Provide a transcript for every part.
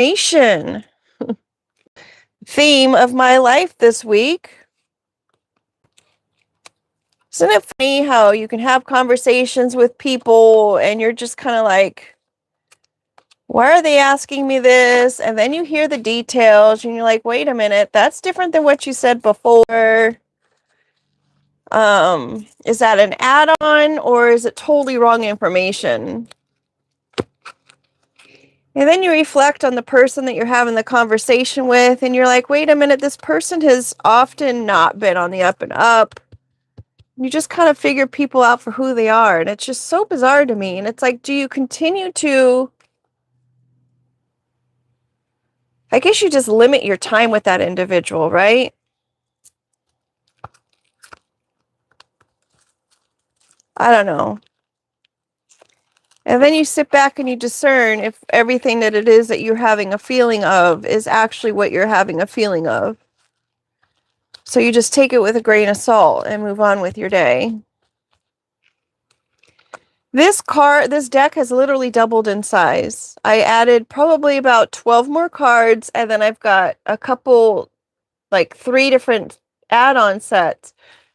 Nation. Theme of my life this week. Isn't it funny how you can have conversations with people and you're just kind of like, why are they asking me this? And then you hear the details and you're like, wait a minute, that's different than what you said before. Is that an add-on or is it totally wrong information? And then you reflect on the person that you're having the conversation with and you're like, wait a minute, this person has often not been on the up and up. You just kind of figure people out for who they are. And it's just so bizarre to me. And it's like, do you continue to... I guess you just limit your time with that individual, right? I don't know. And then you sit back and you discern if everything that it is that you're having a feeling of is actually what you're having a feeling of. So you just take it with a grain of salt and move on with your day. This deck has literally doubled in size. I added probably about 12 more cards, and then I've got a couple, like 3 different add-on sets,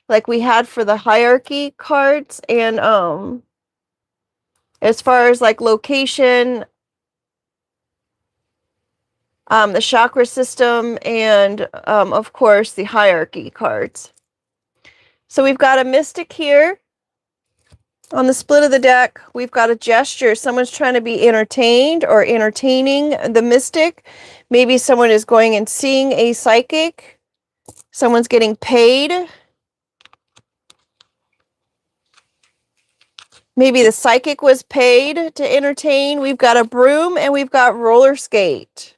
like we had for the hierarchy cards, and as far as like location, the chakra system, and of course the hierarchy cards. So we've got a mystic here. On the split of the deck, we've got a gesture. Someone's trying to be entertained or entertaining the mystic. Maybe someone is going and seeing a psychic. Someone's getting paid. Maybe the psychic was paid to entertain. We've got a broom and we've got roller skate.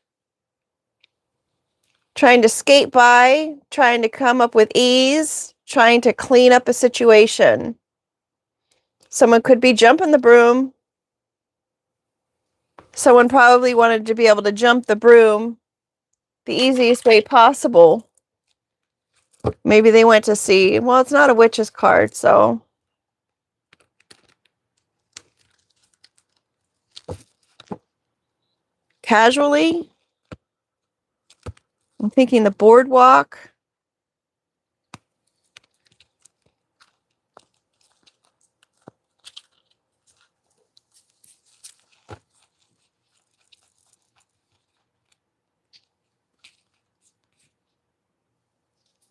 Trying to skate by, trying to come up with ease, trying to clean up a situation. Someone could be jumping the broom. Someone probably wanted to be able to jump the broom the easiest way possible. Maybe they went to see, well, it's not a witch's card, so. Casually. I'm thinking the boardwalk.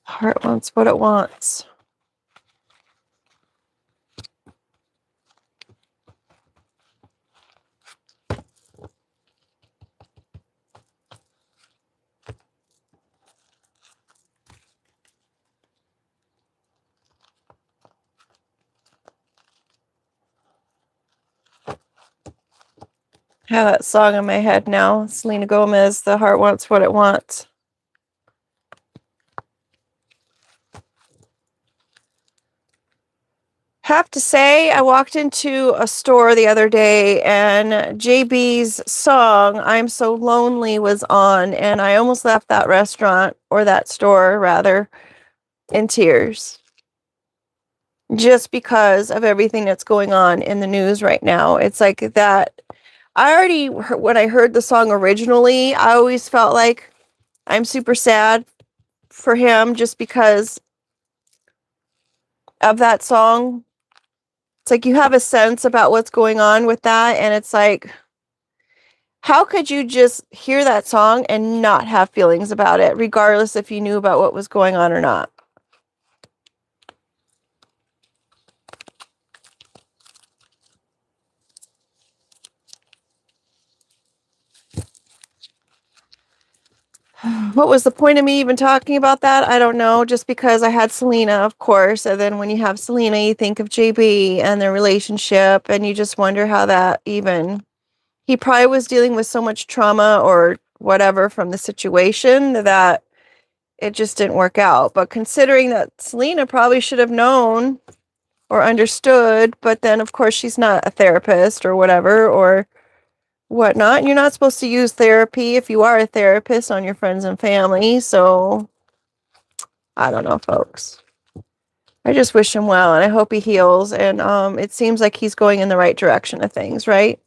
Heart wants what it wants. I have that song in my head now. Selena Gomez, The Heart Wants What It Wants. Have to say, I walked into a store the other day and JB's song, I'm So Lonely, was on, and I almost left that restaurant, or that store rather, in tears. Just because of everything that's going on in the news right now. It's like that. When I heard the song originally, I always felt like I'm super sad for him just because of that song. It's like you have a sense about what's going on with that, and it's like, how could you just hear that song and not have feelings about it, regardless if you knew about what was going on or not? What was the point of me even talking about that? I don't know. Just because I had Selena, of course. And then when you have Selena, you think of JB and their relationship, and you just wonder how that even... He probably was dealing with so much trauma or whatever from the situation that it just didn't work out. But considering that Selena probably should have known or understood, but then, of course, she's not a therapist or whatever, or whatnot. You're not supposed to use therapy if you are a therapist on your friends and family. So I don't know, folks. I just wish him well, and I hope he heals. And it seems like he's going in the right direction of things, right?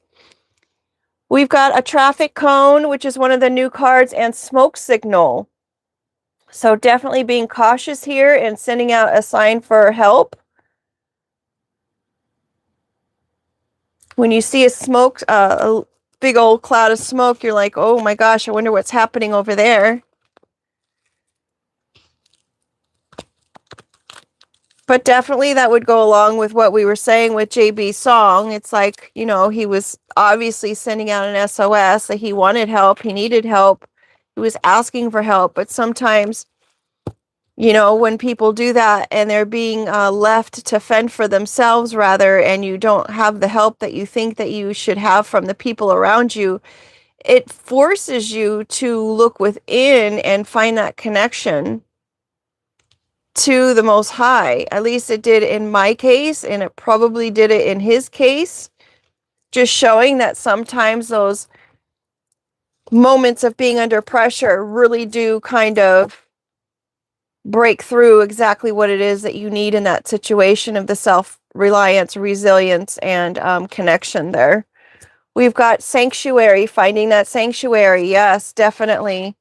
We've got a traffic cone, which is one of the new cards, and smoke signal. So definitely being cautious here and sending out a sign for help. When you see a big old cloud of smoke, you're like, oh my gosh, I wonder what's happening over there. But definitely that would go along with what we were saying with JB's song. It's like, you know, he was obviously sending out an SOS that he wanted help, he needed help, he was asking for help. But sometimes, you know, when people do that and they're being left to fend for themselves rather, and you don't have the help that you think that you should have from the people around you, it forces you to look within and find that connection to the Most High. At least it did in my case, and it probably did it in his case. Just showing that sometimes those moments of being under pressure really do kind of break through exactly what it is that you need in that situation of the self-reliance, resilience, and connection there. We've got sanctuary, finding that sanctuary. Yes, definitely.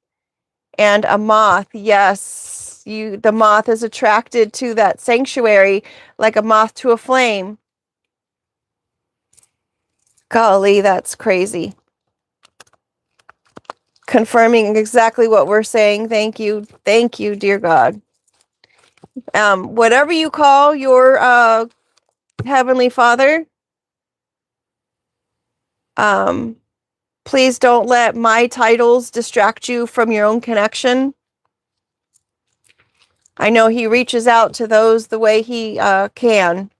And a moth. Yes. The moth is attracted to that sanctuary like a moth to a flame. Golly, that's crazy. Confirming exactly what we're saying. Thank you. Thank you, dear God. Whatever you call your Heavenly Father, please don't let my titles distract you from your own connection. I know he reaches out to those the way he can.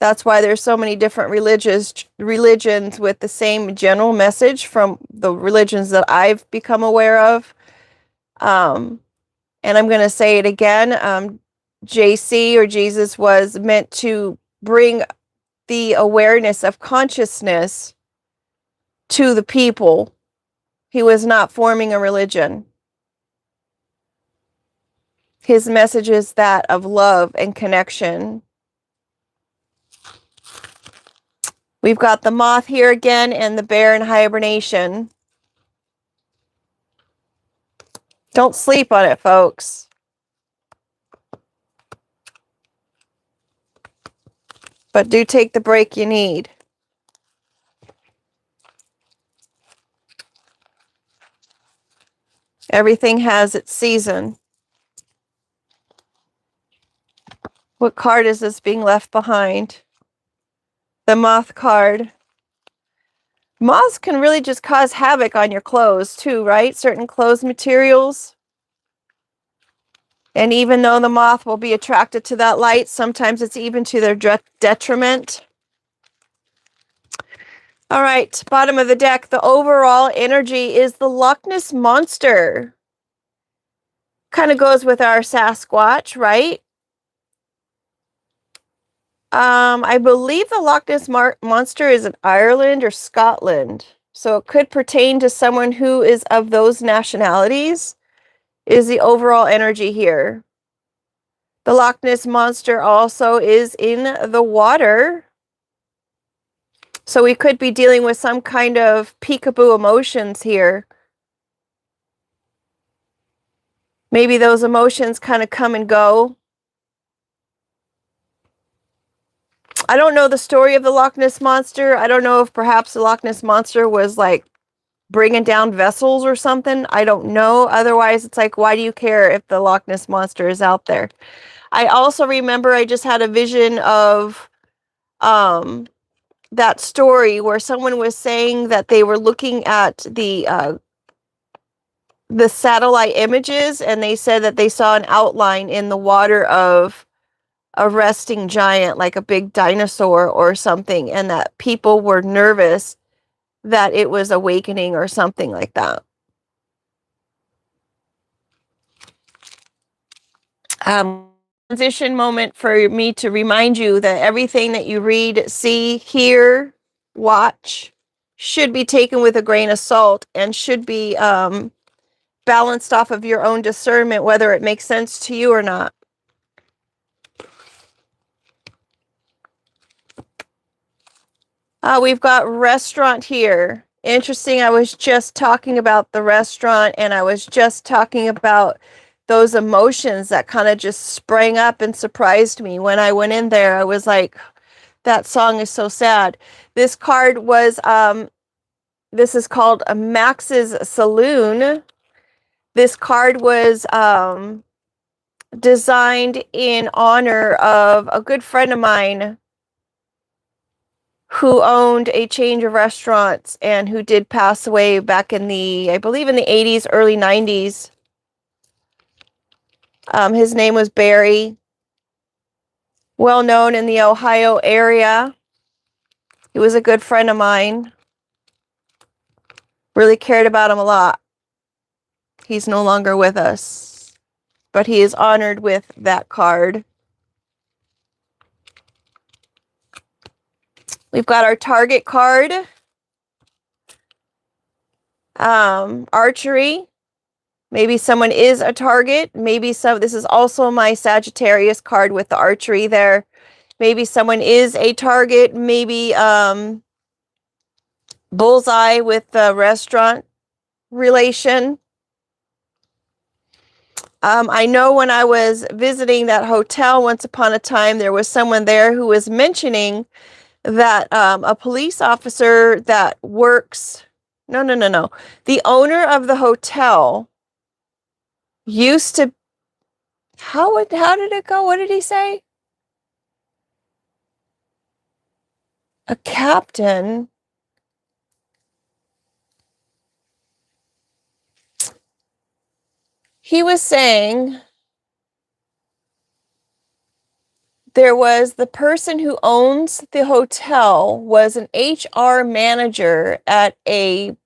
That's why there's so many different religions with the same general message from the religions that I've become aware of. And I'm going to say it again. JC, or Jesus, was meant to bring the awareness of consciousness to the people. He was not forming a religion. His message is that of love and connection. We've got the moth here again and the bear in hibernation. Don't sleep on it, folks. But do take the break you need. Everything has its season. What card is this being left behind? The moth card. Moths can really just cause havoc on your clothes too, right? Certain clothes materials. And even though the moth will be attracted to that light, sometimes it's even to their detriment. All right, bottom of the deck, the overall energy is the Loch Ness Monster. Kind of goes with our Sasquatch, right? I believe the Loch Ness Monster is in Ireland or Scotland. So it could pertain to someone who is of those nationalities, is the overall energy here. The Loch Ness Monster also is in the water. So we could be dealing with some kind of peekaboo emotions here. Maybe those emotions kind of come and go. I don't know the story of the Loch Ness Monster. I don't know if perhaps the Loch Ness Monster was like bringing down vessels or something. I don't know. Otherwise, it's like, why do you care if the Loch Ness Monster is out there? I also remember I just had a vision of that story where someone was saying that they were looking at the satellite images, and they said that they saw an outline in the water of a resting giant, like a big dinosaur or something, and that people were nervous that it was awakening or something like that. Transition moment for me to remind you that everything that you read, see, hear, watch should be taken with a grain of salt and should be balanced off of your own discernment, whether it makes sense to you or not. We've got restaurant here, Interesting. I was just talking about the restaurant, and I was just talking about those emotions that kind of just sprang up and surprised me. When I went in there, I was like, that song is so sad. This card was, this is called a Max's Saloon. This card was designed in honor of a good friend of mine who owned a chain of restaurants and who did pass away back in the, I believe in the 80s, early 90s. His name was Barry, well known in the Ohio area. He was a good friend of mine. Really cared about him a lot. He's no longer with us, but he is honored with that card. We've got our target card. Archery. Maybe someone is a target. Maybe this is also my Sagittarius card with the archery there. Maybe someone is a target. Maybe bullseye with the restaurant relation. I know when I was visiting that hotel once upon a time, there was someone there who was mentioning that a police officer that works... No. The owner of the hotel used to... How did it go? What did he say? A captain. He was saying there was the person who owns the hotel was an HR manager at a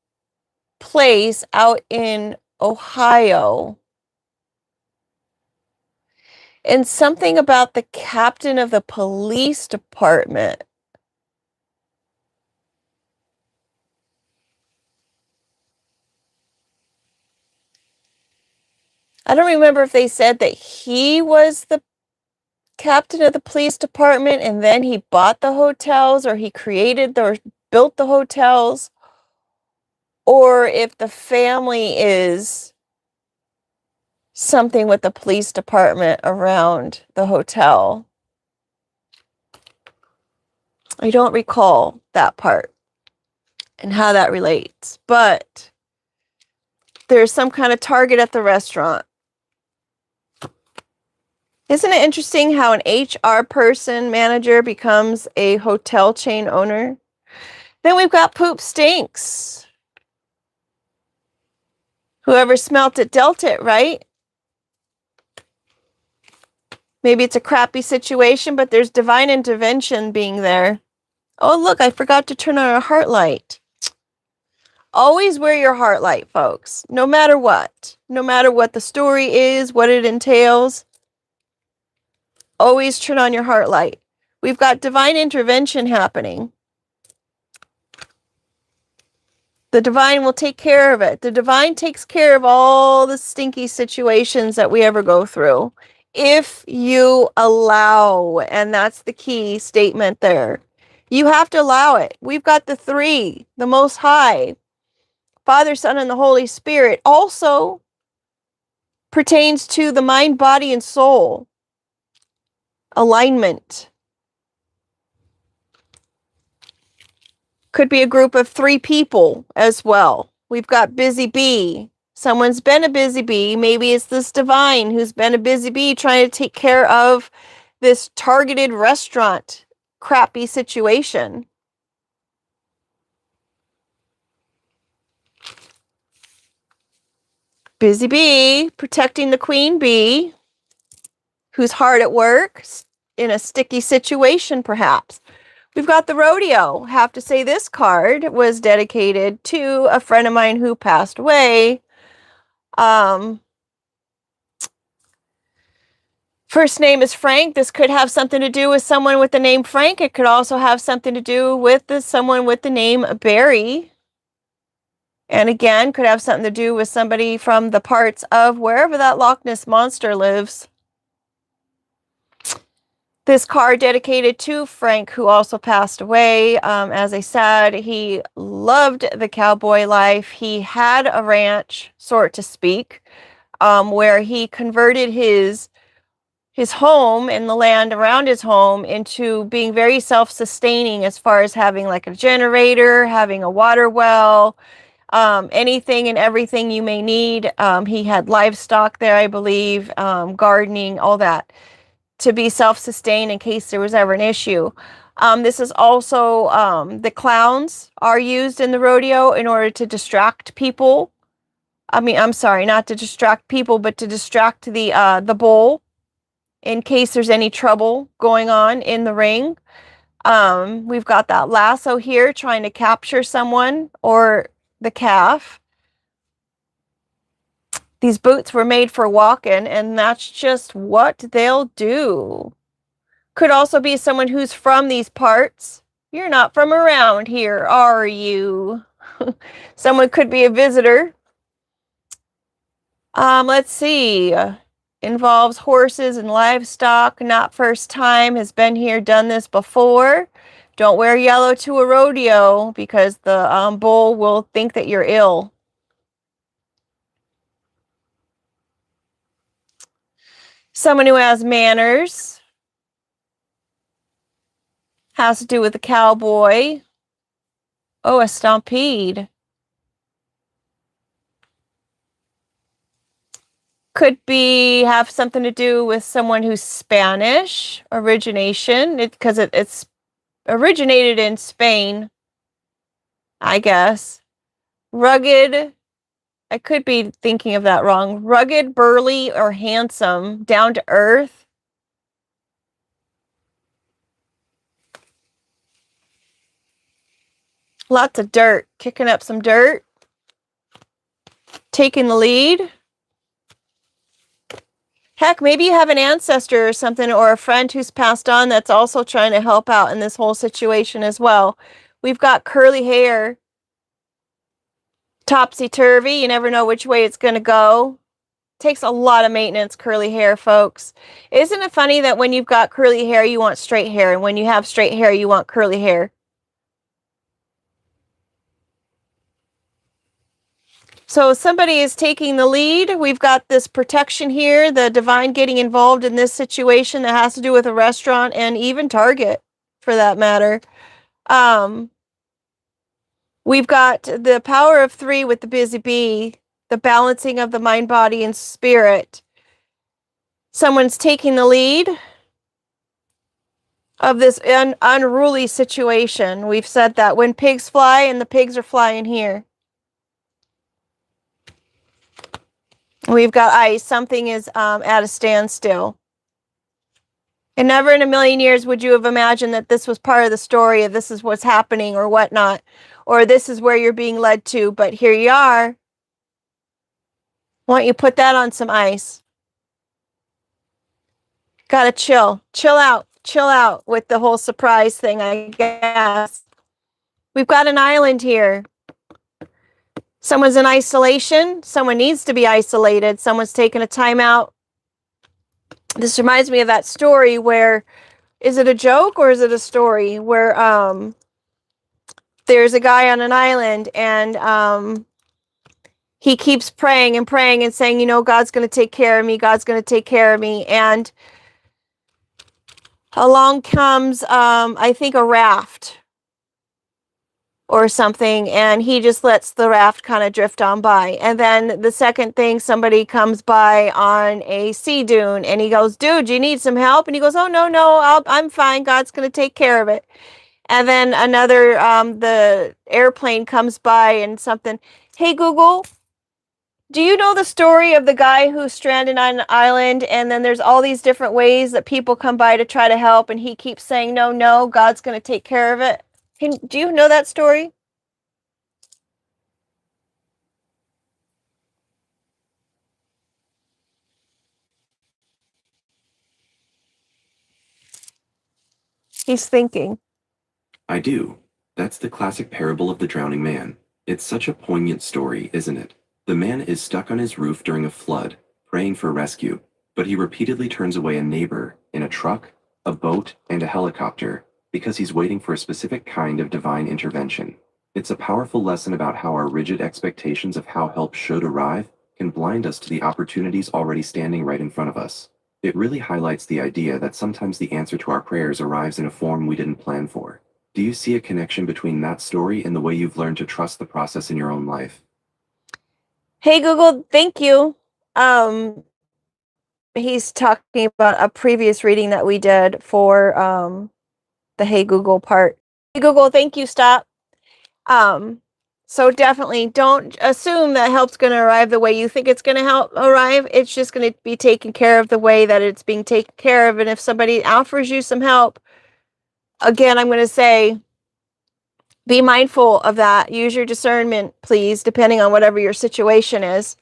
place out in Ohio. And something about the captain of the police department. I don't remember if they said that he was the captain of the police department and then he bought the hotels, or he created or built the hotels, or if the family is something with the police department around the hotel. I don't recall that part and how that relates, but there's some kind of target at the restaurant. Isn't it interesting how an HR person, manager, becomes a hotel chain owner? Then we've got poop stinks. Whoever smelt it dealt it, right? Maybe it's a crappy situation, but there's divine intervention being there. Oh, look, I forgot to turn on a heart light. Always wear your heart light, folks, no matter what. No matter what the story is, what it entails. Always turn on your heart light. We've got divine intervention happening. The divine will take care of it. The divine takes care of all the stinky situations that we ever go through. If you allow, and that's the key statement there. You have to allow it. We've got the three, the Most High, Father, Son, and the Holy Spirit. Also pertains to the mind, body, and soul. Alignment. Could be a group of 3 people as well. We've got busy bee. Someone's been a busy bee. Maybe it's this divine who's been a busy bee trying to take care of this targeted restaurant crappy situation. Busy bee protecting the queen bee who's hard at work in a sticky situation perhaps. We've got the rodeo. Have to say this card was dedicated to a friend of mine who passed away. First name is Frank. This could have something to do with someone with the name Frank. It could also have something to do with someone with the name Barry. And again, could have something to do with somebody from the parts of wherever that Loch Ness monster lives. This card dedicated to Frank, who also passed away. As I said, he loved the cowboy life. He had a ranch, sort to speak, where he converted his home and the land around his home into being very self-sustaining, as far as having like a generator, having a water well, anything and everything you may need. He had livestock there, I believe, gardening, all that, to be self-sustained in case there was ever an issue. This is also, the clowns are used in the rodeo in order to distract people. I mean, I'm sorry, not to distract people, but to distract the bull in case there's any trouble going on in the ring. We've got that lasso here trying to capture someone or the calf. These boots were made for walking, and that's just what they'll do. Could also be someone who's from these parts. You're not from around here, are you? Someone could be a visitor. Let's see. Involves horses and livestock. Not first time. Has been here, done this before. Don't wear yellow to a rodeo because the bull will think that you're ill. Someone who has manners. Has to do with the cowboy. Oh, a stampede. Could have something to do with someone who's Spanish origination, because it's originated in Spain, I guess. Rugged. I could be thinking of that wrong. Rugged, burly, or handsome, down to earth. Lots of dirt. Kicking up some dirt. Taking the lead. Heck, maybe you have an ancestor or something, or a friend who's passed on that's also trying to help out in this whole situation as well. We've got curly hair. Topsy-turvy. You never know which way it's going to go. Takes a lot of maintenance, curly hair, folks. Isn't it funny that when you've got curly hair, you want straight hair, and when you have straight hair, you want curly hair? So somebody is taking the lead. We've got this protection here, the divine getting involved in this situation that has to do with a restaurant and even Target, for that matter. We've got the power of 3 with the busy bee, the balancing of the mind, body, and spirit. Someone's taking the lead of this unruly situation. We've said that when pigs fly, and the pigs are flying here. We've got ice. Something is at a standstill. And never in a million years would you have imagined that this was part of the story, of this is what's happening or whatnot, or this is where you're being led to. But here you are. Why don't you put that on some ice? Gotta chill. Chill out. Chill out with the whole surprise thing, I guess. We've got an island here. Someone's in isolation. Someone needs to be isolated. Someone's taking a time out. This reminds me of that story where, is it a joke or is it a story? Where there's a guy on an island, and he keeps praying and praying and saying, you know, God's going to take care of me. God's going to take care of me. And along comes, I think, a raft or something, and he just lets the raft kind of drift on by. And then the second thing, somebody comes by on a sea dune, and he goes, dude, you need some help? And he goes, oh, no, I'm fine. God's going to take care of it. And then another, the airplane comes by and something, hey, Google, do you know the story of the guy who's stranded on an island, and then there's all these different ways that people come by to try to help, and he keeps saying, no, God's going to take care of it? Do you know that story? He's thinking. I do. That's the classic parable of the drowning man. It's such a poignant story, isn't it? The man is stuck on his roof during a flood, praying for rescue, but he repeatedly turns away a neighbor in a truck, a boat, and a helicopter, because he's waiting for a specific kind of divine intervention. It's a powerful lesson about how our rigid expectations of how help should arrive can blind us to the opportunities already standing right in front of us. It really highlights the idea that sometimes the answer to our prayers arrives in a form we didn't plan for. Do you see a connection between that story and the way you've learned to trust the process in your own life? Hey Google, thank you. He's talking about a previous reading that we did for the Hey Google part. Hey Google, thank you. Stop. So definitely don't assume that help's going to arrive the way you think it's going to help arrive. It's just going to be taken care of the way that it's being taken care of. And if somebody offers you some help, again, I'm going to say, be mindful of that. Use your discernment, please, depending on whatever your situation is.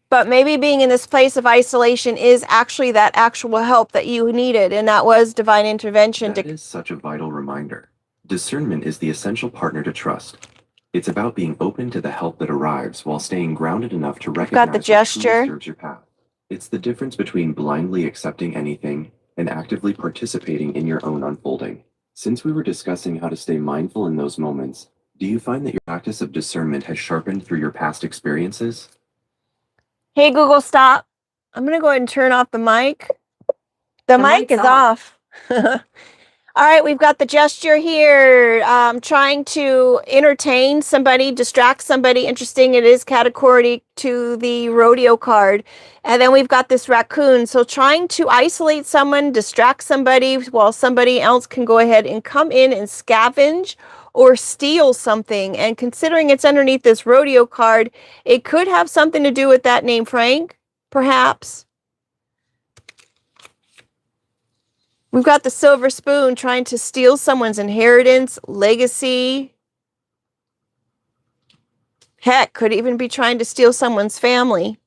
But maybe being in this place of isolation is actually that actual help that you needed, and that was divine intervention. That is such a vital reminder. Discernment is the essential partner to trust. It's about being open to the help that arrives while staying grounded enough to recognize the what gesture. truly serves your path. It's the difference between blindly accepting anything and actively participating in your own unfolding. Since we were discussing how to stay mindful in those moments, do you find that your practice of discernment has sharpened through your past experiences? Hey, Google, stop. I'm going to go ahead and turn off the mic. The mic is off. All right, we've got the gesture here. Trying to entertain somebody, distract somebody. Interesting, it is categorical to the rodeo card. And then we've got this raccoon. So trying to isolate someone, distract somebody while somebody else can go ahead and come in and scavenge or steal something. And considering it's underneath this rodeo card, it could have something to do with that name, Frank, perhaps. We've got the silver spoon trying to steal someone's inheritance, legacy. Heck, could even be trying to steal someone's family.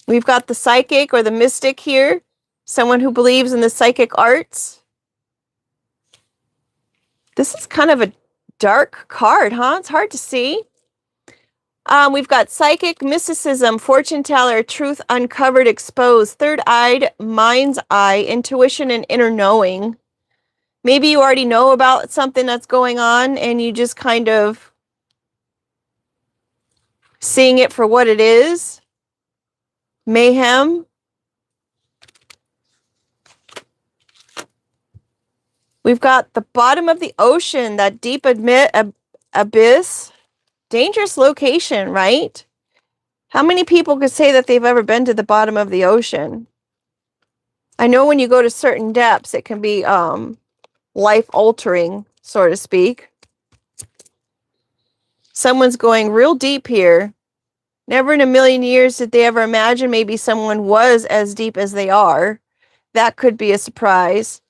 We've got the psychic or the mystic here, someone who believes in the psychic arts. This is kind of a dark card, huh? It's hard to see. We've got psychic, mysticism, fortune teller, truth uncovered, exposed, third-eyed, mind's eye, intuition, and inner knowing. Maybe you already know about something that's going on and you just kind of seeing it for what it is. Mayhem. We've got the bottom of the ocean, that deep abyss. Dangerous location, right? How many people could say that they've ever been to the bottom of the ocean? I know when you go to certain depths, it can be life-altering, so to speak. Someone's going real deep here. Never in a million years did they ever imagine maybe someone was as deep as they are. That could be a surprise.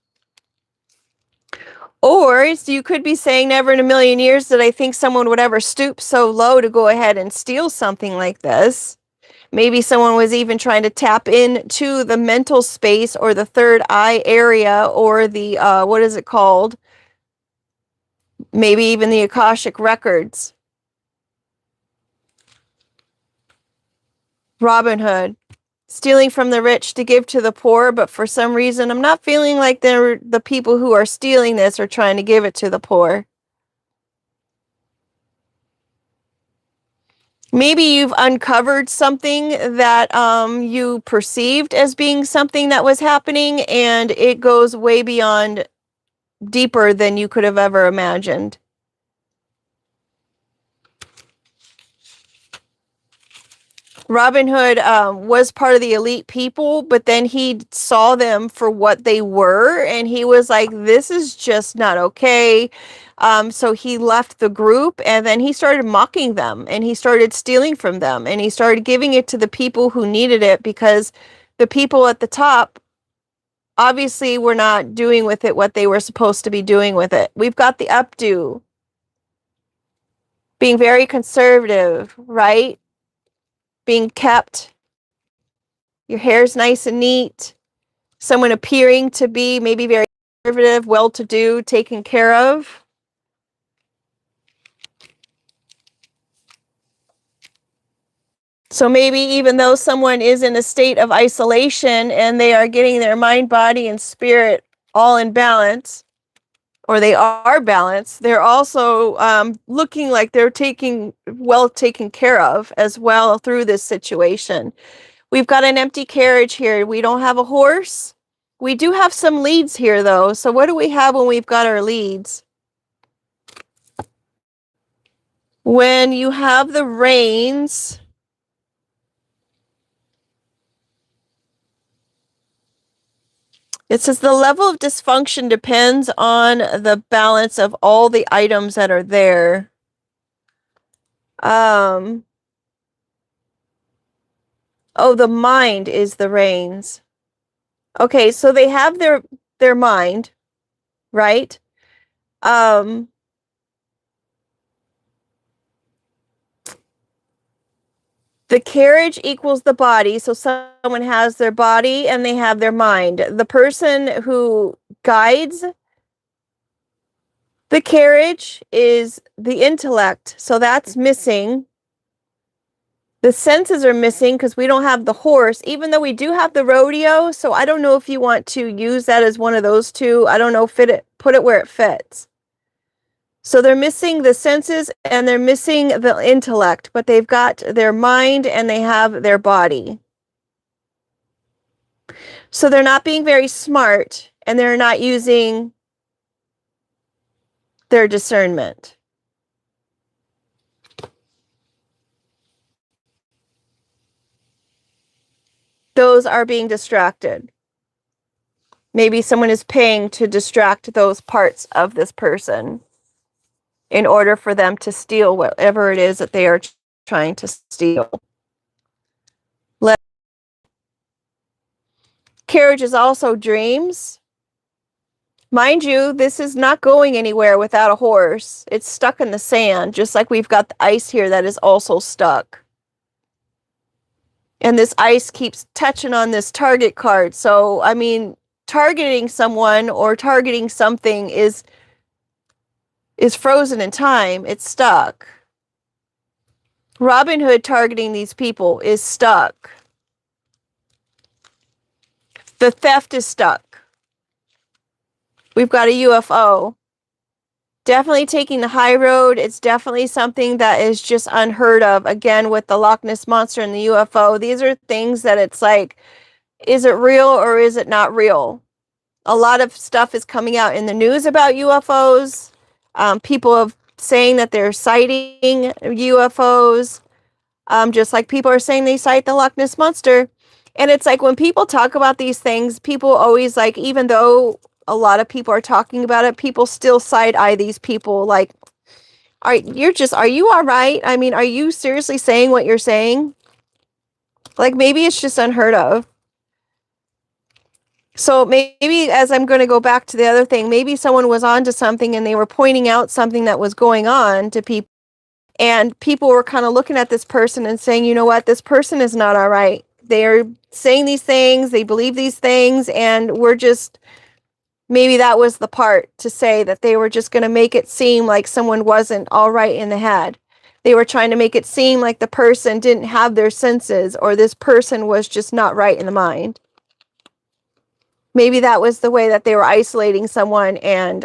Or you could be saying, never in a million years did I think someone would ever stoop so low to go ahead and steal something like this. Maybe someone was even trying to tap into the mental space or the third eye area or the, what is it called? Maybe even the Akashic records. Robin Hood. Stealing from the rich to give to the poor, but for some reason I'm not feeling like the people who are stealing this are trying to give it to the poor. Maybe you've uncovered something that you perceived as being something that was happening, and it goes way beyond, deeper than you could have ever imagined. Robin Hood was part of the elite people, but then he saw them for what they were, and he was like, this is just not okay. So he left the group, and then he started mocking them, and he started stealing from them, and he started giving it to the people who needed it, because the people at the top obviously were not doing with it what they were supposed to be doing with it. We've got the updo. Being very conservative, right? Being kept. Your hair's nice and neat. Someone appearing to be maybe very conservative, well-to-do, taken care of. So maybe even though someone is in a state of isolation and they are getting their mind, body, and spirit all in balance, or they are balanced, they're also looking like they're taken care of as well through this situation. We've got an empty carriage here. We don't have a horse. We do have some leads here, though. So what do we have when we've got our leads? When you have the reins, it says the level of dysfunction depends on the balance of all the items that are there. Oh, the mind is the reins. Okay, so they have their mind, right? The carriage equals the body, so someone has their body and they have their mind. The person who guides the carriage is the intellect, so that's missing. The senses are missing because we don't have the horse, even though we do have the rodeo, so I don't know if you want to use that as one of those two. I don't know, put it where it fits. So they're missing the senses and they're missing the intellect, but they've got their mind and they have their body. So they're not being very smart and they're not using their discernment. Those are being distracted. Maybe someone is paying to distract those parts of this person in order for them to steal whatever it is that they are trying to steal. Carriage is also dreams. Mind you, this is not going anywhere without a horse. It's stuck in the sand, just like we've got the ice here that is also stuck. And this ice keeps touching on this target card. So, I mean, targeting someone or targeting something is frozen in time. It's stuck. Robin Hood targeting these people is stuck. The theft is stuck. We've got a UFO. Definitely taking the high road. It's definitely something that is just unheard of. Again, with the Loch Ness Monster and the UFO, these are things that it's like, is it real or is it not real? A lot of stuff is coming out in the news about UFOs. People are saying that they're sighting UFOs. Just like people are saying they sight the Loch Ness Monster. And it's like when people talk about these things, people always like, even though a lot of people are talking about it, people still side eye these people like, are you all right? I mean, are you seriously saying what you're saying? Like maybe it's just unheard of. So maybe as I'm going to go back to the other thing, maybe someone was onto something and they were pointing out something that was going on to people. And people were kind of looking at this person and saying, you know what, this person is not all right. They're saying these things, they believe these things, and maybe that was the part to say that they were just going to make it seem like someone wasn't all right in the head. They were trying to make it seem like the person didn't have their senses or this person was just not right in the mind. Maybe that was the way that they were isolating someone and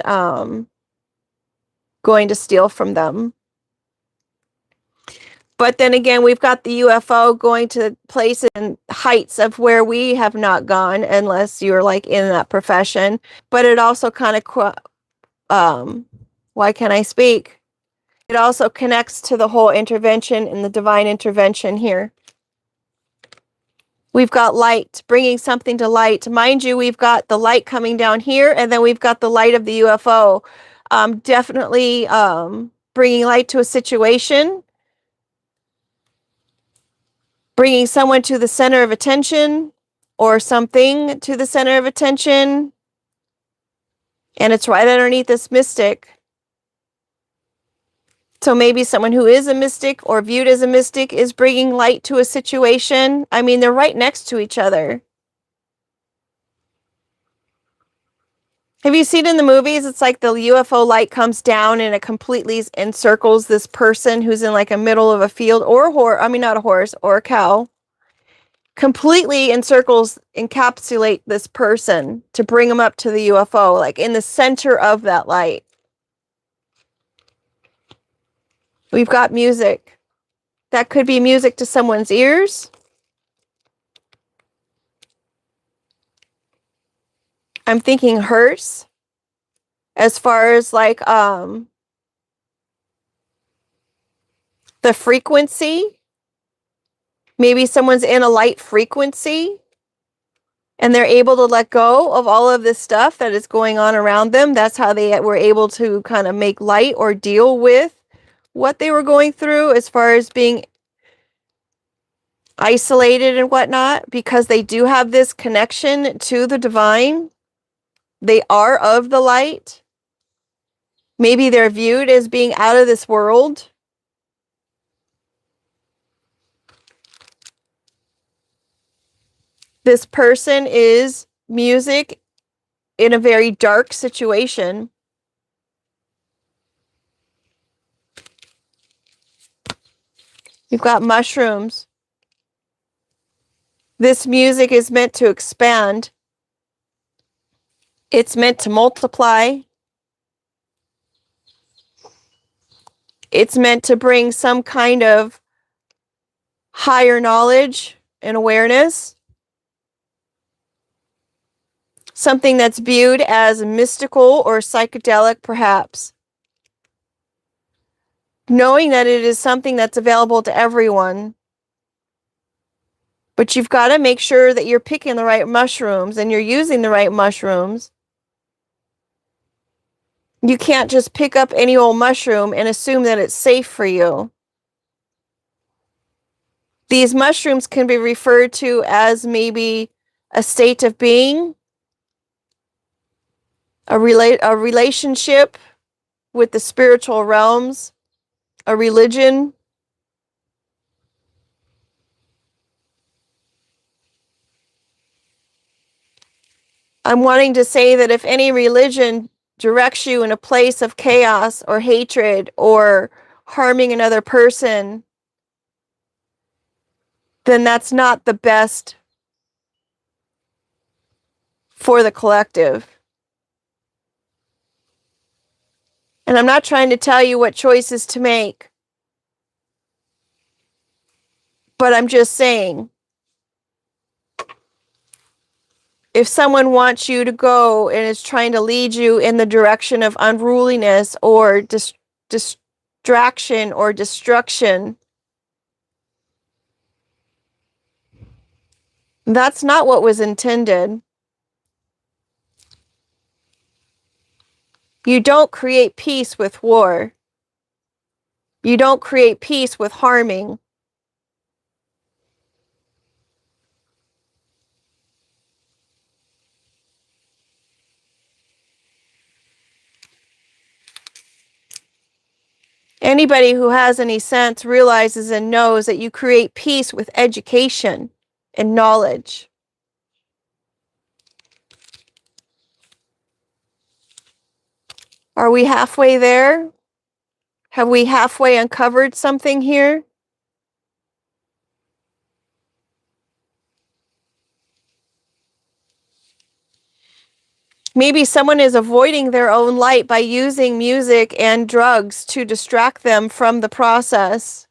going to steal from them. But then again, we've got the UFO going to places and heights of where we have not gone unless you're like in that profession. But it also kind of, why can't I speak? It also connects to the whole intervention and the divine intervention here. We've got light, bringing something to light. Mind you, we've got the light coming down here, and then we've got the light of the UFO. Definitely bringing light to a situation. Bringing someone to the center of attention or something to the center of attention. And it's right underneath this mystic. So maybe someone who is a mystic or viewed as a mystic is bringing light to a situation. I mean, they're right next to each other. Have you seen in the movies? It's like the UFO light comes down and it completely encircles this person who's in like a middle of a field or a horse. I mean, not a horse or a cow. Completely encapsulate this person to bring them up to the UFO, like in the center of that light. We've got music. That could be music to someone's ears. I'm thinking hearse as far as like the frequency. Maybe someone's in a light frequency and they're able to let go of all of this stuff that is going on around them. That's how they were able to kind of make light or deal with what they were going through as far as being isolated and whatnot, because they do have this connection to the divine. They are of the light. Maybe they're viewed as being out of this world. This person is music in a very dark situation. You've got mushrooms. This music is meant to expand. It's meant to multiply. It's meant to bring some kind of higher knowledge and awareness. Something that's viewed as mystical or psychedelic, perhaps. Knowing that it is something that's available to everyone. But you've got to make sure that you're picking the right mushrooms and you're using the right mushrooms. You can't just pick up any old mushroom and assume that it's safe for you. These mushrooms can be referred to as maybe a state of being, a relationship with the spiritual realms, a religion. I'm wanting to say that if any religion directs you in a place of chaos or hatred or harming another person, then that's not the best for the collective. And I'm not trying to tell you what choices to make, but I'm just saying, if someone wants you to go and is trying to lead you in the direction of unruliness or distraction or destruction, that's not what was intended. You don't create peace with war. You don't create peace with harming. Anybody who has any sense realizes and knows that you create peace with education and knowledge. Are we halfway there? Have we halfway uncovered something here? Maybe someone is avoiding their own light by using music and drugs to distract them from the process.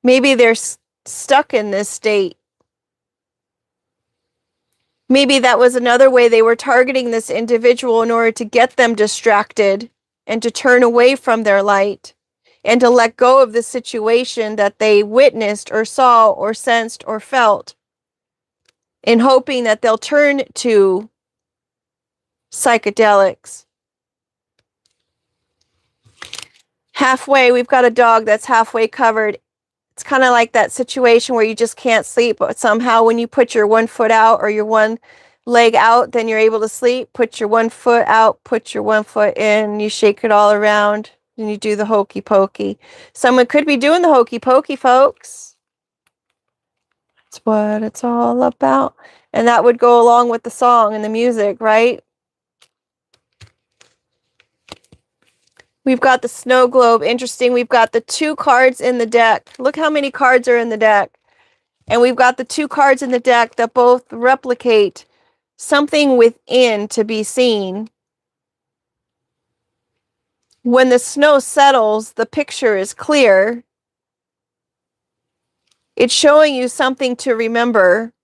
Maybe they're stuck in this state. Maybe that was another way they were targeting this individual in order to get them distracted and to turn away from their light and to let go of the situation that they witnessed or saw or sensed or felt, in hoping that they'll turn to psychedelics. Halfway, we've got a dog that's halfway covered. It's kind of like that situation where you just can't sleep, but somehow when you put your one foot out or your one leg out, then you're able to sleep. Put your one foot out, put your one foot in, you shake it all around, and you do the hokey pokey. Someone could be doing the hokey pokey, folks. That's what it's all about. And that would go along with the song and the music, right? We've got the snow globe. Interesting. We've got the 2 cards in the deck. Look how many cards are in the deck. And we've got the 2 cards in the deck that both replicate something within to be seen. When the snow settles, the picture is clear. It's showing you something to remember.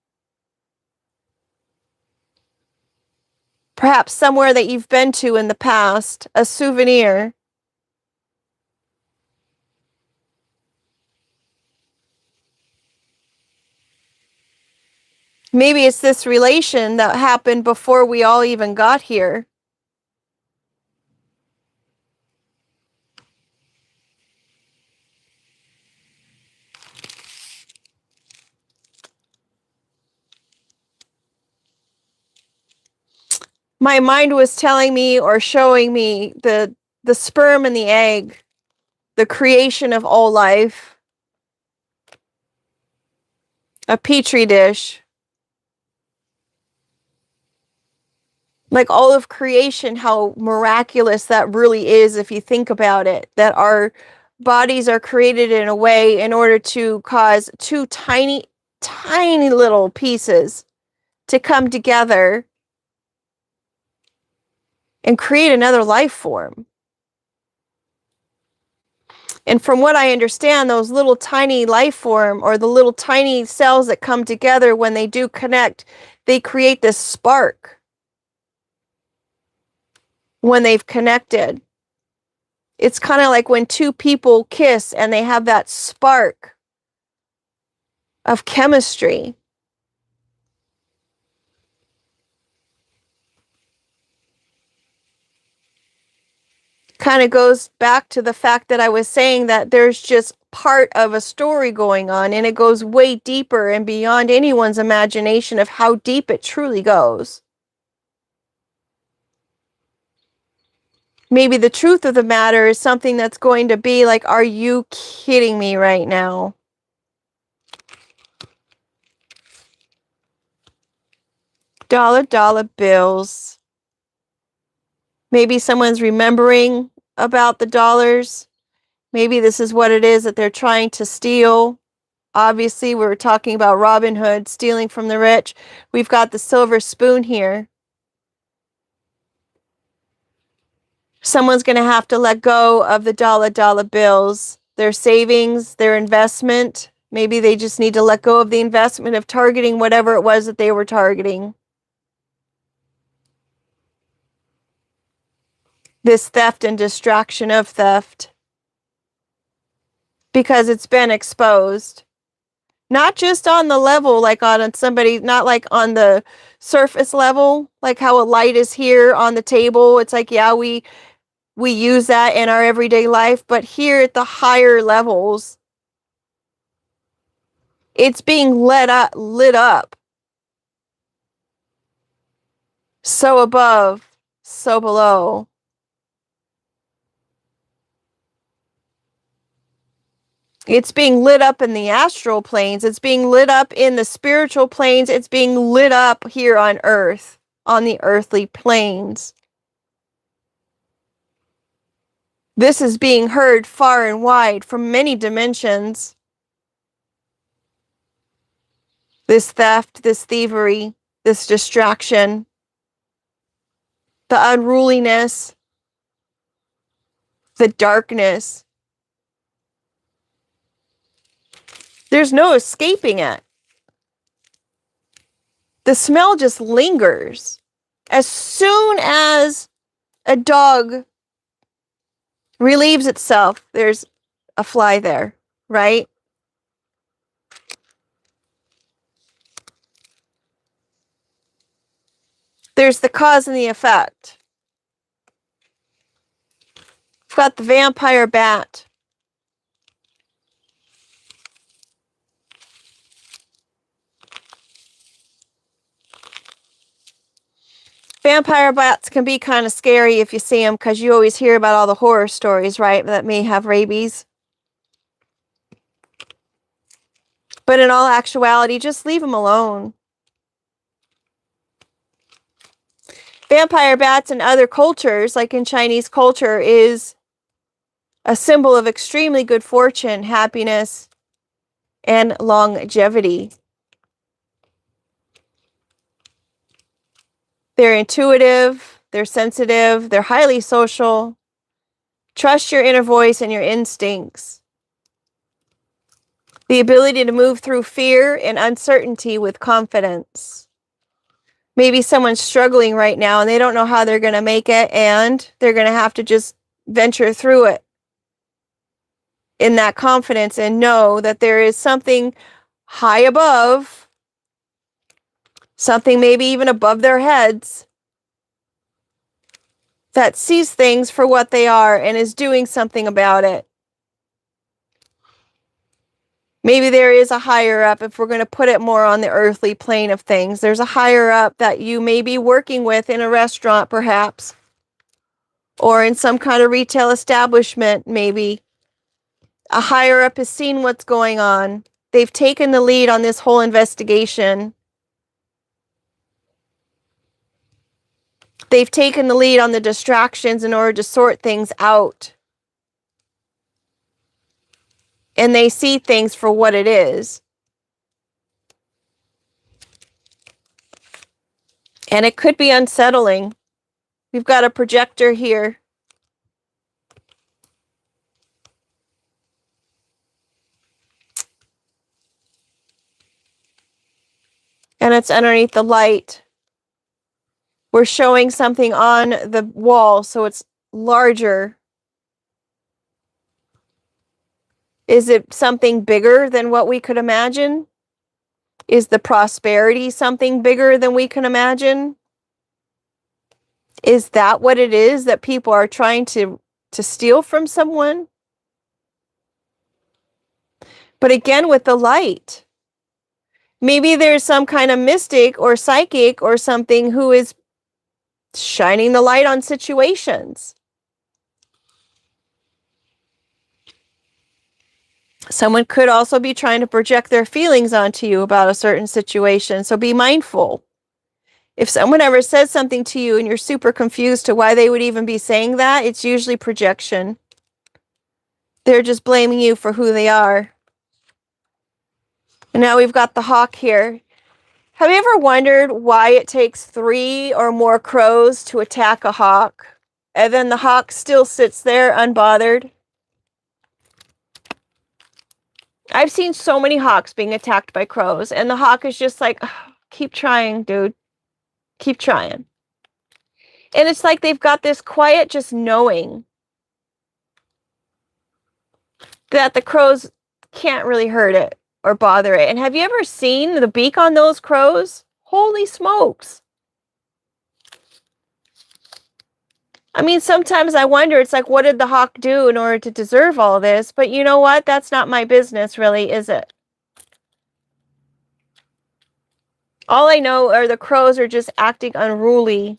Perhaps somewhere that you've been to in the past, a souvenir. Maybe it's this relation that happened before we all even got here. My mind was telling me or showing me the sperm and the egg, the creation of all life, a petri dish. Like all of creation, how miraculous that really is if you think about it, that our bodies are created in a way in order to cause 2 tiny, tiny little pieces to come together and create another life form. And from what I understand, those little tiny life form, or the little tiny cells that come together when they do connect, they create this spark when they've connected. It's kind of like when 2 people kiss and they have that spark of chemistry. Kind of goes back to the fact that I was saying that there's just part of a story going on, and it goes way deeper and beyond anyone's imagination of how deep it truly goes. Maybe the truth of the matter is something that's going to be like, are you kidding me right now? Dollar bills. Maybe someone's remembering about the dollars. Maybe this is what it is that they're trying to steal. Obviously, we were talking about Robin Hood stealing from the rich. We've got the silver spoon here. Someone's going to have to let go of the dollar bills, their savings, their investment. Maybe they just need to let go of the investment of targeting whatever it was that they were targeting. This theft and distraction of theft. Because it's been exposed. Not just on the level, like on somebody, not like on the surface level, like how a light is here on the table. It's like, yeah, we use that in our everyday life, but here at the higher levels, it's being lit up. So above, so below. It's being lit up in the astral planes. It's being lit up in the spiritual planes. It's being lit up here on earth, on the earthly planes. This is being heard far and wide from many dimensions. This theft, this thievery, this distraction, the unruliness, the darkness. There's no escaping it. The smell just lingers. As soon as a dog relieves itself, there's a fly there, right? There's the cause and the effect. We've got the vampire bat. Vampire bats can be kind of scary if you see them, because you always hear about all the horror stories, right, that may have rabies. But in all actuality, just leave them alone. Vampire bats in other cultures, like in Chinese culture, is a symbol of extremely good fortune, happiness, and longevity. They're intuitive, they're sensitive, they're highly social. Trust your inner voice and your instincts. The ability to move through fear and uncertainty with confidence. Maybe someone's struggling right now and they don't know how they're going to make it, and they're going to have to just venture through it in that confidence and know that there is something high above, something maybe even above their heads, that sees things for what they are and is doing something about it. Maybe there is a higher up, if we're going to put it more on the earthly plane of things. There's a higher up that you may be working with in a restaurant, perhaps, or in some kind of retail establishment, maybe. A higher up has seen what's going on. They've taken the lead on this whole investigation. They've taken the lead on the distractions in order to sort things out. And they see things for what it is. And it could be unsettling. We've got a projector here. And it's underneath the light. We're showing something on the wall, so it's larger. Is it something bigger than what we could imagine? Is the prosperity something bigger than we can imagine? Is that what it is that people are trying to steal from someone? But again, with the light, maybe there's some kind of mystic or psychic or something who is shining the light on situations. Someone could also be trying to project their feelings onto you about a certain situation, so be mindful. If someone ever says something to you and you're super confused to why they would even be saying that, it's usually projection. They're just blaming you for who they are. And now we've got the hawk here. Have you ever wondered why it takes 3 or more crows to attack a hawk, and then the hawk still sits there unbothered? I've seen so many hawks being attacked by crows, and the hawk is just like, "Oh, keep trying, dude. Keep trying." And it's like they've got this quiet just knowing that the crows can't really hurt it or bother it. And have you ever seen the beak on those crows? Holy smokes. I mean, sometimes I wonder, it's like, what did the hawk do in order to deserve all this? But you know what? That's not my business, really, is it? All I know are the crows are just acting unruly.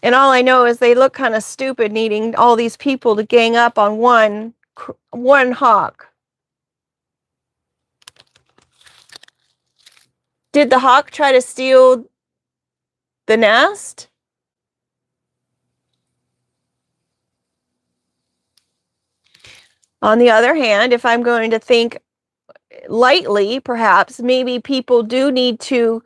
And all I know is they look kind of stupid, needing all these people to gang up on one hawk. Did the hawk try to steal the nest? On the other hand, if I'm going to think lightly, perhaps, maybe people do need to,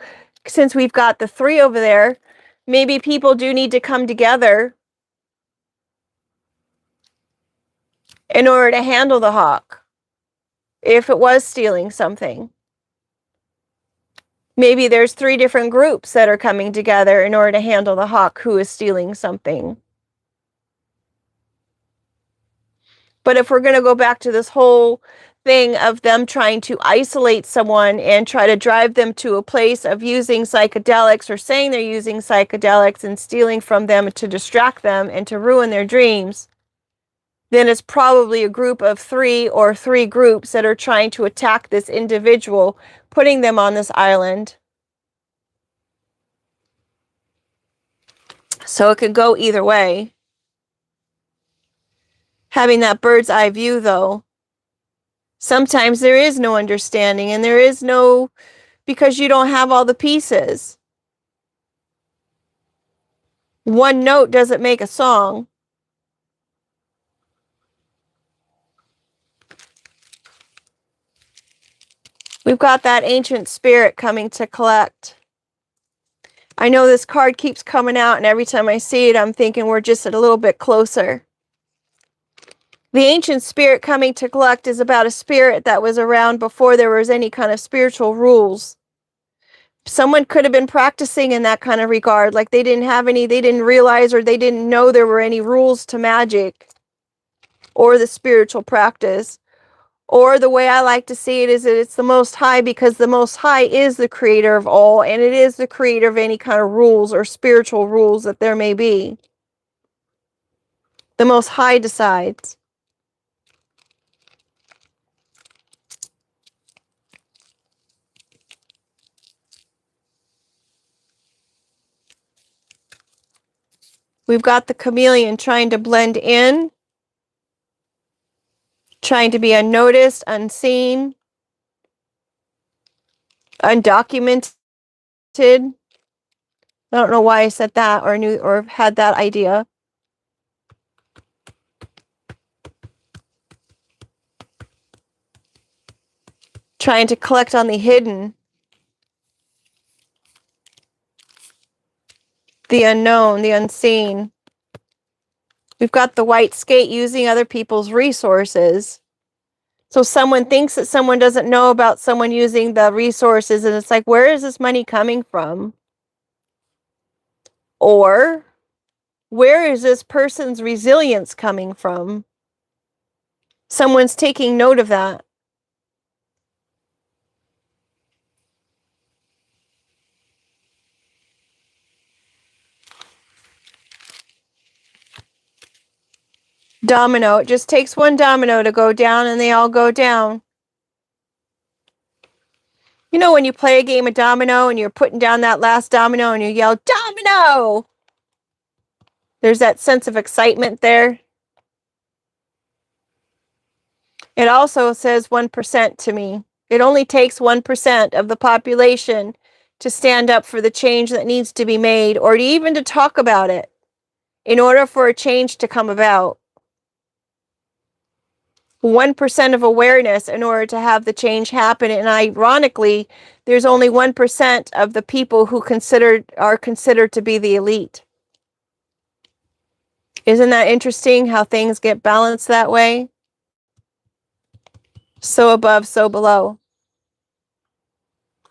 since we've got the 3 over there, maybe people do need to come together in order to handle the hawk, if it was stealing something. Maybe there's 3 different groups that are coming together in order to handle the hawk who is stealing something. But if we're going to go back to this whole thing of them trying to isolate someone and try to drive them to a place of using psychedelics, or saying they're using psychedelics and stealing from them to distract them and to ruin their dreams, then it's probably a group of 3 or 3 groups that are trying to attack this individual, putting them on this island. So it could go either way. Having that bird's eye view, though, sometimes there is no understanding, and there is no, because you don't have all the pieces. One note doesn't make a song. We've got that ancient spirit coming to collect. I know this card keeps coming out, and every time I see it, I'm thinking we're just a little bit closer. The ancient spirit coming to collect is about a spirit that was around before there was any kind of spiritual rules. Someone could have been practicing in that kind of regard, like they didn't realize or they didn't know there were any rules to magic or the spiritual practice. Or the way I like to see it is that it's the Most High, because the Most High is the creator of all, and it is the creator of any kind of rules or spiritual rules that there may be. The Most High decides. We've got the chameleon trying to blend in, trying to be unnoticed, unseen, undocumented. I don't know why I said that or knew or had that idea. Trying to collect on the hidden, the unknown, the unseen. We've got the white skate using other people's resources. So someone thinks that someone doesn't know about someone using the resources, and it's like, where is this money coming from? Or where is this person's resilience coming from? Someone's taking note of that. Domino. It just takes one domino to go down, and they all go down. You know when you play a game of domino and you're putting down that last domino and you yell, "Domino!" There's that sense of excitement there. It also says 1% to me. It only takes 1% of the population to stand up for the change that needs to be made, or even to talk about it, in order for a change to come about. 1% of awareness in order to have the change happen. And ironically, there's only 1% of the people who are considered to be the elite. Isn't that interesting how things get balanced that way? So above, so below.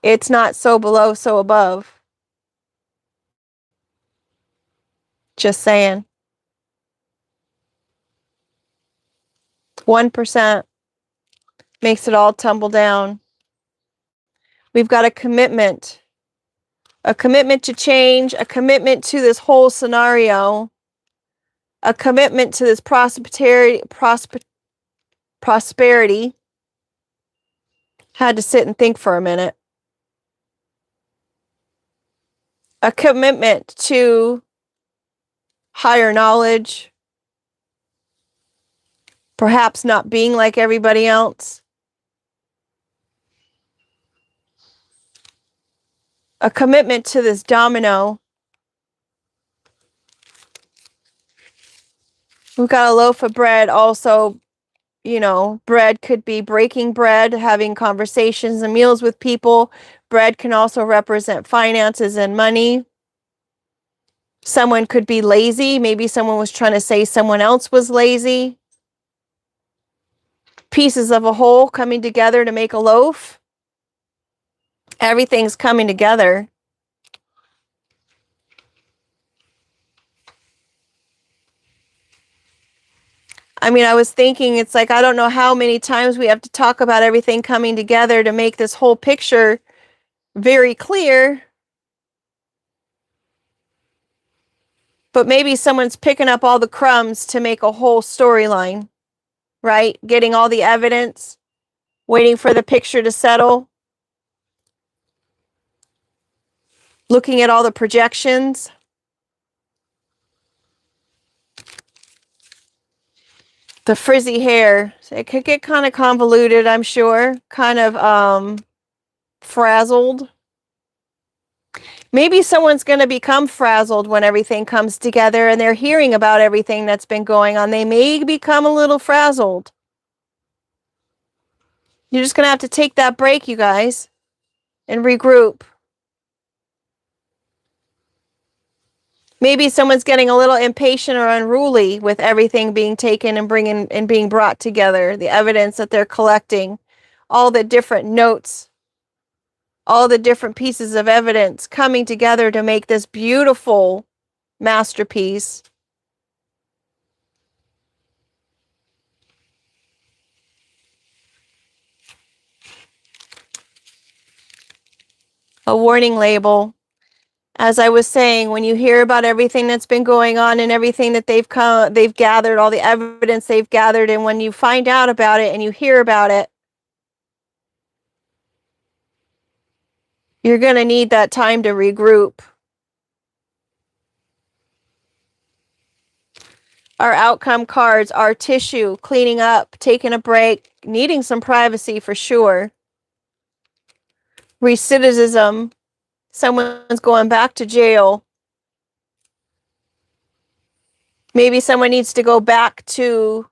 It's not so below, so above. Just saying. 1% makes it all tumble down. We've got a commitment to change, a commitment to this whole scenario, a commitment to this prosperity. Had to sit and think for a minute. A commitment to higher knowledge, perhaps not being like everybody else. A commitment to this domino. We've got a loaf of bread also. You know, bread could be breaking bread, having conversations and meals with people. Bread can also represent finances and money. Someone could be lazy. Maybe someone was trying to say someone else was lazy. Pieces of a whole coming together to make a loaf. Everything's coming together. I mean, I was thinking, it's like, I don't know how many times we have to talk about everything coming together to make this whole picture very clear. But maybe someone's picking up all the crumbs to make a whole storyline, right? Getting all the evidence, waiting for the picture to settle, looking at all the projections. The frizzy hair, so it could get kind of convoluted, I'm sure, kind of frazzled. Maybe someone's going to become frazzled when everything comes together and they're hearing about everything that's been going on. They may become a little frazzled. You're just going to have to take that break, you guys, and regroup. Maybe someone's getting a little impatient or unruly with everything being taken and being brought together, the evidence that they're collecting, all the different notes, all the different pieces of evidence coming together to make this beautiful masterpiece. A warning label. As I was saying, when you hear about everything that's been going on and everything that they've gathered, all the evidence they've gathered, and when you find out about it and you hear about it, you're going to need that time to regroup. Our outcome cards are tissue, cleaning up, taking a break, needing some privacy for sure. Recidivism, someone's going back to jail. Maybe someone needs to go back to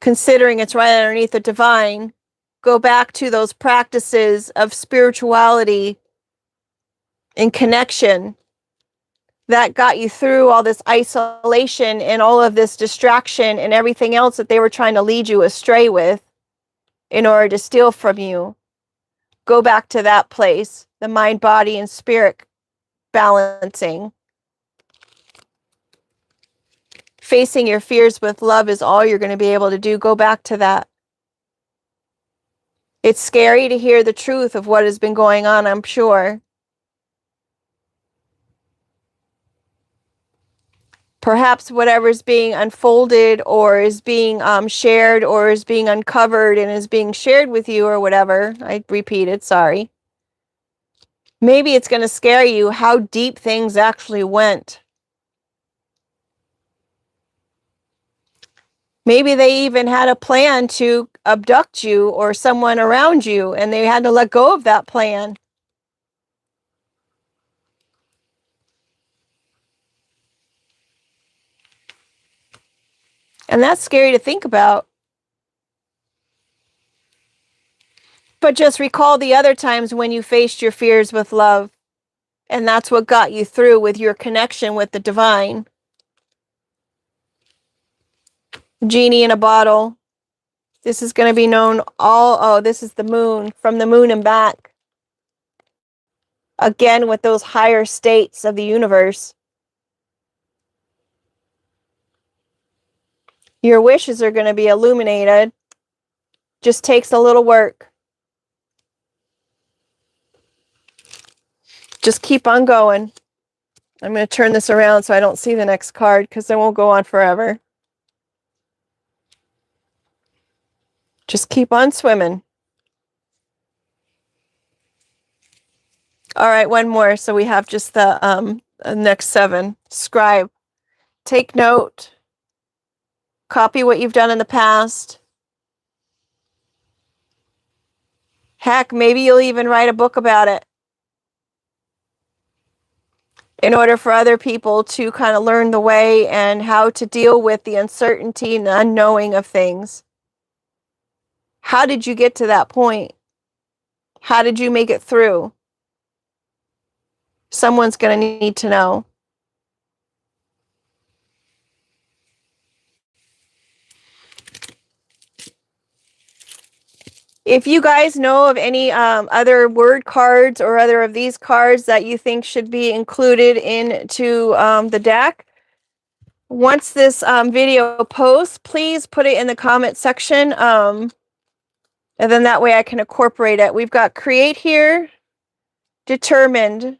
considering it's right underneath the divine. Go back to those practices of spirituality and connection that got you through all this isolation and all of this distraction and everything else that they were trying to lead you astray with in order to steal from you. Go back to that place, the mind, body, and spirit balancing. Facing your fears with love is all you're going to be able to do. Go back to that. It's scary to hear the truth of what has been going on, I'm sure. Perhaps whatever's being unfolded or is being shared or is being uncovered and is being shared with you or whatever. I repeated, sorry. Maybe it's going to scare you how deep things actually went. Maybe they even had a plan to abduct you or someone around you, and they had to let go of that plan. And that's scary to think about. But just recall the other times when you faced your fears with love, and that's what got you through with your connection with the divine. Genie in a bottle. This is going to be known this is the moon, from the moon and back. Again, with those higher states of the universe. Your wishes are going to be illuminated. Just takes a little work. Just keep on going. I'm going to turn this around so I don't see the next card because then we'll go on forever. Just keep on swimming. All right, one more. So we have just the next 7. Scribe. Take note. Copy what you've done in the past. Heck, maybe you'll even write a book about it. In order for other people to kind of learn the way and how to deal with the uncertainty and the unknowing of things. How did you get to that point? How did you make it through? Someone's going to need to know. If you guys know of any other word cards or other of these cards that you think should be included into the deck, once this video posts, please put it in the comment section. And then that way I can incorporate it. We've got create here, determined.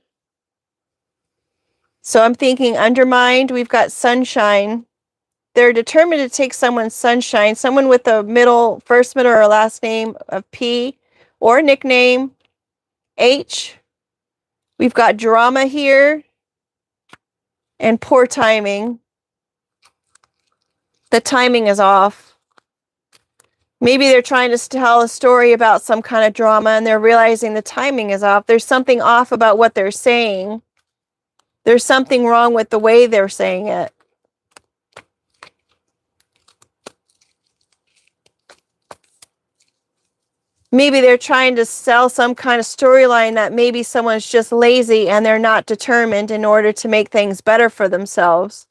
So I'm thinking undermined. We've got sunshine. They're determined to take someone's sunshine, someone with a first, middle, or last name of P, or nickname, H. We've got drama here, and poor timing. The timing is off. Maybe they're trying to tell a story about some kind of drama and they're realizing the timing is off. There's something off about what they're saying. There's something wrong with the way they're saying it. Maybe they're trying to sell some kind of storyline that maybe someone's just lazy and they're not determined in order to make things better for themselves.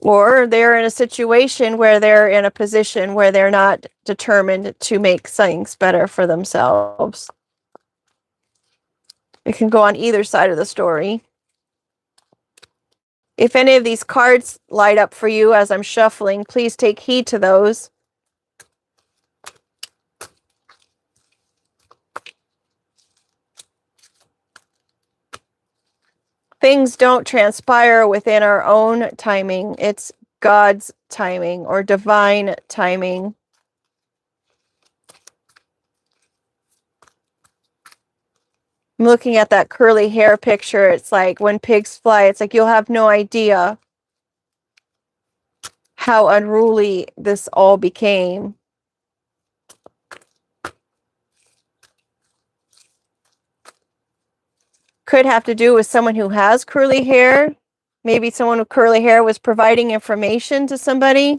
Or they're in a situation where they're in a position where they're not determined to make things better for themselves. It can go on either side of the story. If any of these cards light up for you as I'm shuffling, please take heed to those. Things don't transpire within our own timing. It's God's timing or divine timing. I'm looking at that curly hair picture. It's like when pigs fly, it's like you'll have no idea how unruly this all became. Could have to do with someone who has curly hair. Maybe someone with curly hair was providing information to somebody.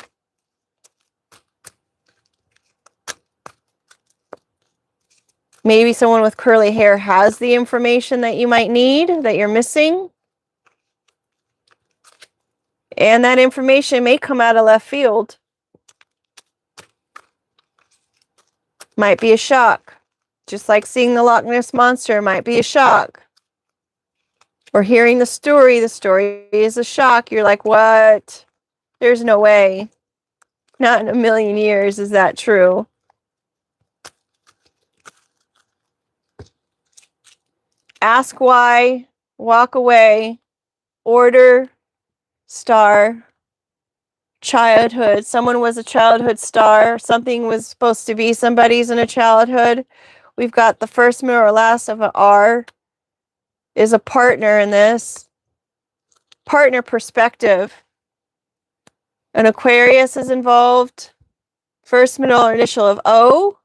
Maybe someone with curly hair has the information that you might need, that you're missing. And that information may come out of left field. Might be a shock. Just like seeing the Loch Ness Monster might be a shock. Or hearing the story is a shock. You're like, what? There's no way. Not in a million years is that true. Ask why, walk away, order, star, childhood. Someone was a childhood star. Something was supposed to be somebody's in a childhood. We've got the first, middle, or last of an R is a partner in this. Partner perspective. An Aquarius is involved. First, middle, or initial of O.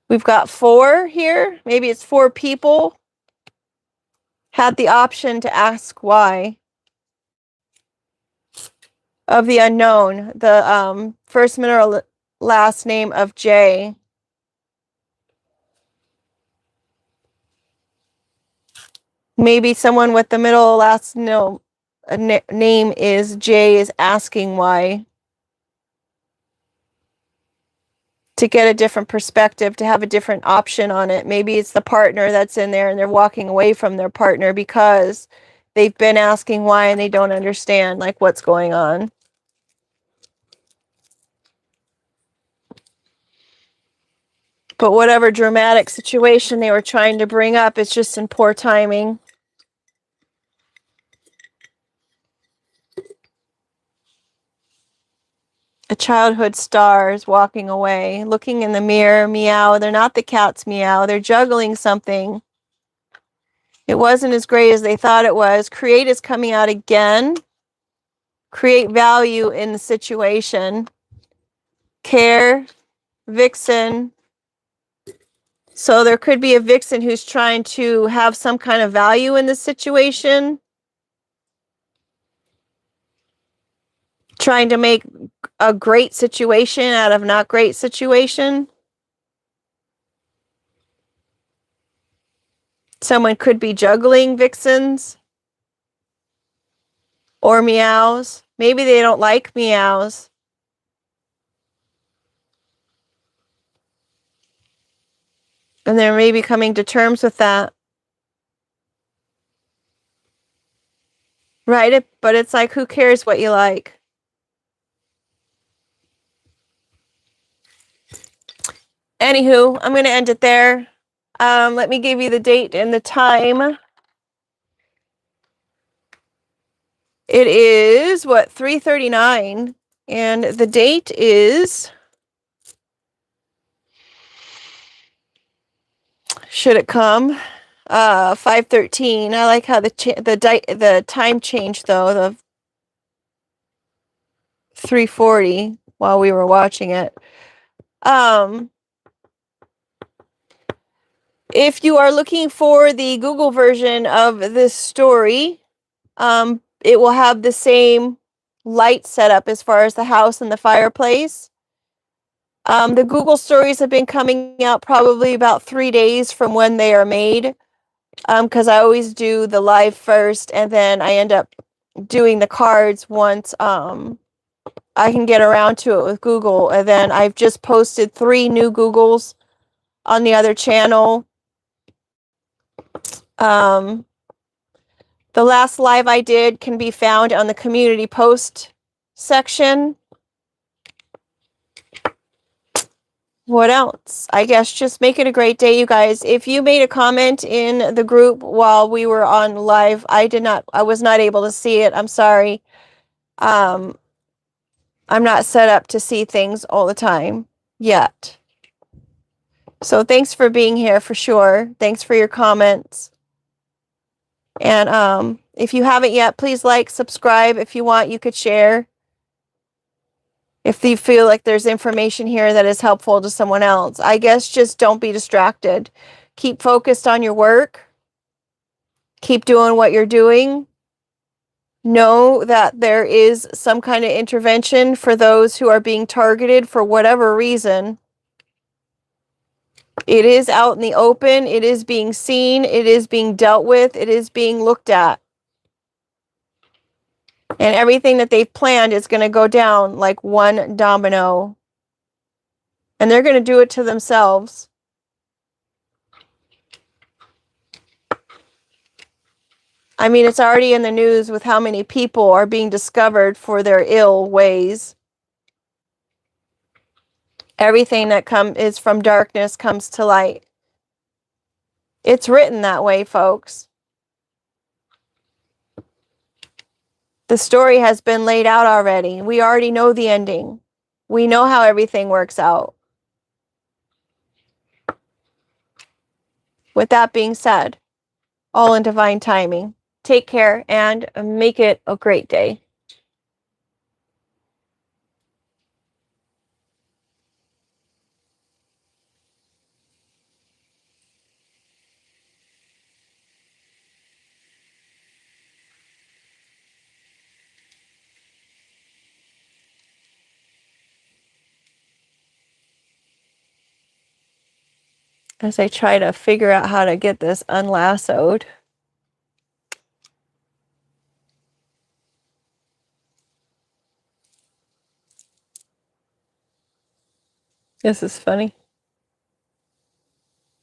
We've got 4 here. Maybe it's 4 people. Had the option to ask why. Of the unknown. The first, middle, or last name of J. Maybe someone with the middle last name is J is asking why. To get a different perspective, to have a different option on it. Maybe it's the partner that's in there and they're walking away from their partner because they've been asking why and they don't understand like what's going on. But whatever dramatic situation they were trying to bring up, it's just in poor timing. A childhood star is walking away, looking in the mirror, meow. They're not the cat's meow. They're juggling something. It wasn't as great as they thought it was. Create is coming out again. Create value in the situation. Care, vixen. So there could be a vixen who's trying to have some kind of value in the situation. Trying to make a great situation out of not great situation. Someone could be juggling vixens or meows. Maybe they don't like meows. And they're maybe coming to terms with that. Right? But it's like, who cares what you like? Anywho, I'm going to end it there. Let me give you the date and the time. It is, 3:39. And the date is, should it come? 5:13. I like how the time changed, though. 3:40 while we were watching it. If you are looking for the Google version of this story, it will have the same light setup as far as the house and the fireplace. The Google stories have been coming out probably about 3 days from when they are made, because I always do the live first, and then I end up doing the cards once I can get around to it with Google. And then I've just posted 3 new Googles on the other channel. The last live I did can be found on the community post section. What else? I guess just make it a great day, you guys. If you made a comment in the group while we were on live, I was not able to see it. I'm sorry. I'm not set up to see things all the time yet. So thanks for being here for sure. Thanks for your comments. And if you haven't yet, please like, subscribe. If you want, you could share. If you feel like there's information here that is helpful to someone else. I guess just don't be distracted. Keep focused on your work. Keep doing what you're doing. Know that there is some kind of intervention for those who are being targeted for whatever reason. It is out in the open. It is being seen. It is being dealt with. It is being looked at. And everything that they've planned is going to go down like one domino. And they're going to do it to themselves. I mean, it's already in the news with how many people are being discovered for their ill ways. Everything that is from darkness comes to light. It's written that way, folks. The story has been laid out already. We already know the ending. We know how everything works out. With that being said, all in divine timing. Take care and make it a great day. As I try to figure out how to get this unlassoed. This is funny.